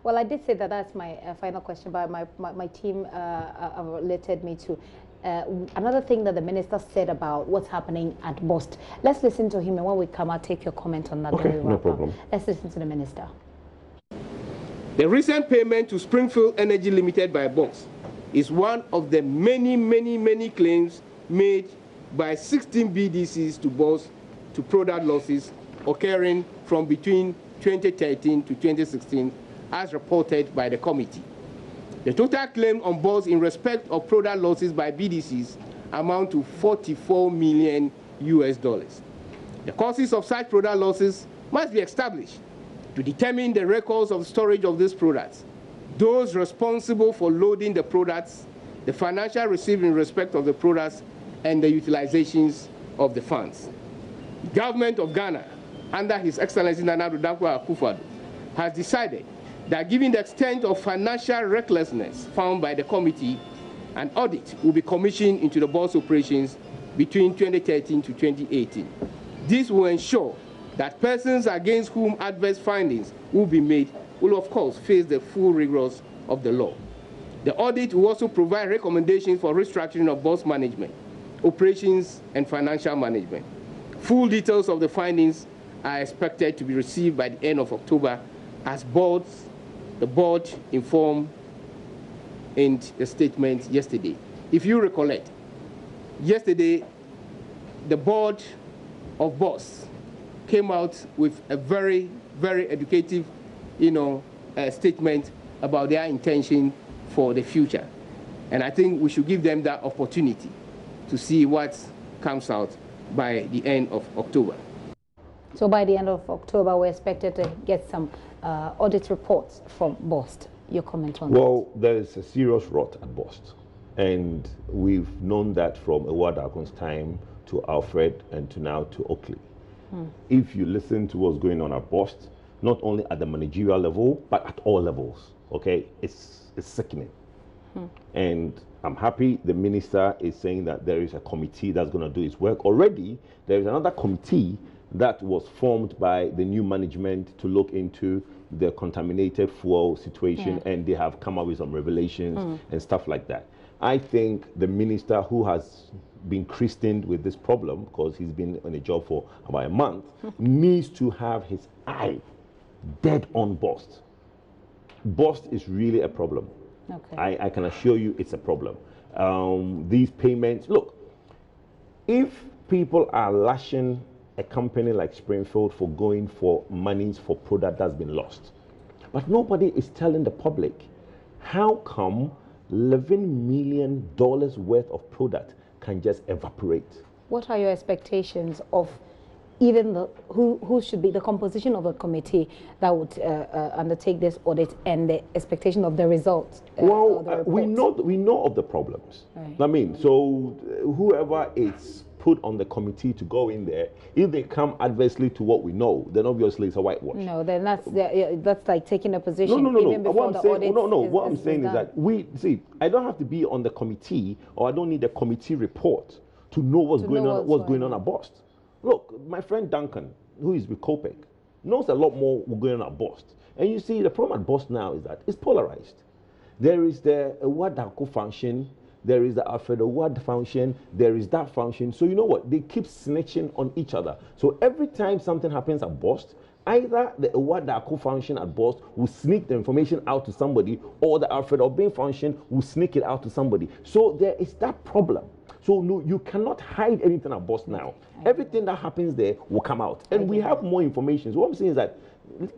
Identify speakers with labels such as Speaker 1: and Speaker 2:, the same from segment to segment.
Speaker 1: Well, I did say that that's my final question, but my team related me to another thing that the minister said about what's happening at BOST. Let's listen to him, and when we come, I'll take your comment on that.
Speaker 2: Okay, no problem.
Speaker 1: Let's listen to the minister.
Speaker 3: The recent payment to Springfield Energy Limited by BOST is one of the many claims made by 16 BDCs to BOST to product losses occurring from between 2013 to 2016, as reported by the committee. The total claim on BOST in respect of product losses by BDCs amount to $44 million. The causes of such product losses must be established to determine the records of storage of these products, those responsible for loading the products, the financial received in respect of the products, and the utilizations of the funds. The government of Ghana, under His Excellency Nana Addo Dankwa Akufo-Addo, has decided that given the extent of financial recklessness found by the committee, an audit will be commissioned into the BOST operations between 2013 to 2018. This will ensure that persons against whom adverse findings will be made will, of course, face the full rigors of the law. The audit will also provide recommendations for restructuring of BOST management, operations, and financial management. Full details of the findings are expected to be received by the end of October, as the board informed in a statement yesterday. If you recollect, yesterday the board of BOST came out with a very educative, statement about their intention for the future. And I think we should give them that opportunity to see what comes out by the end of October.
Speaker 1: So by the end of October, we're expected to get some audit reports from BOST. Your comment on that?
Speaker 2: Well, there is a serious rot at BOST. And we've known that from Ewadakon's time to Alfred and to now to Oakley. If you listen to what's going on at BOST, not only at the managerial level, but at all levels, okay, it's sickening. And I'm happy the minister is saying that there is a committee that's going to do its work. Already, there is another committee that was formed by the new management to look into the contaminated fuel situation, and they have come up with some revelations and stuff like that. I think the minister, who has been christened with this problem because he's been on a job for about a month, needs to have his eye dead on BOST. BOST is really a problem. Okay. I can assure you it's a problem. These payments, look, if people are lashing a company like Springfield for going for monies for product that's been lost, but nobody is telling the public how come $11 million worth of product can just evaporate.
Speaker 1: What are your expectations of even who should be the composition of a committee that would undertake this audit, and the expectation of the results?
Speaker 2: Well, we know of the problems. Right. I mean, so whoever is put on the committee to go in there, if they come adversely to what we know, then obviously it's a whitewash. No,
Speaker 1: then that's like taking a position.
Speaker 2: No.
Speaker 1: Even before the audit
Speaker 2: what I'm saying is that I don't have to be on the committee, or I don't need a committee report to know what's going on at BOST. Look, my friend Duncan, who is with COPEC, knows a lot more going on at BOST. And you see, the problem at BOST now is that it's polarized. There is the Wadako function, there is the Alfredo Ward function, there is that function. So you know what? They keep snitching on each other. So every time something happens at BOST, either the Wadako function at BOST will sneak the information out to somebody, or the Alfredo Obeng function will sneak it out to somebody. So there is that problem. So no, you cannot hide anything at BOST now. Everything that happens there will come out. And we have more information. So what I'm saying is that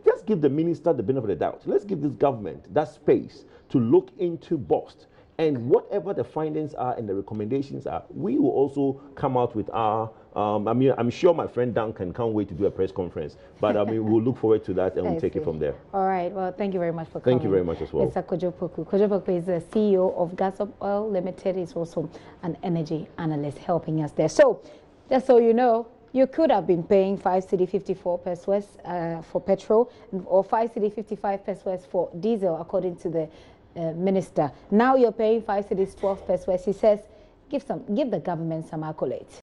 Speaker 2: let's give the minister the benefit of the doubt. Let's give this government that space to look into BOST. And whatever the findings are and the recommendations are, we will also come out with our, I'm sure my friend Duncan can't wait to do a press conference. But we'll look forward to that, and we'll take it from there.
Speaker 1: All right. Well, thank you very much for coming.
Speaker 2: Thank you very much as well.
Speaker 1: Mr. Kojo Poku. Kojo Poku is the CEO of Gas Oil Limited. He's also an energy analyst helping us there. So, just so you know, you could have been paying 5 cedi 54 pesos for petrol, or 5 cedi 55 pesos for diesel, according to the minister. Now you're paying 5 cedis 12 pesos. He says, give the government some accolades.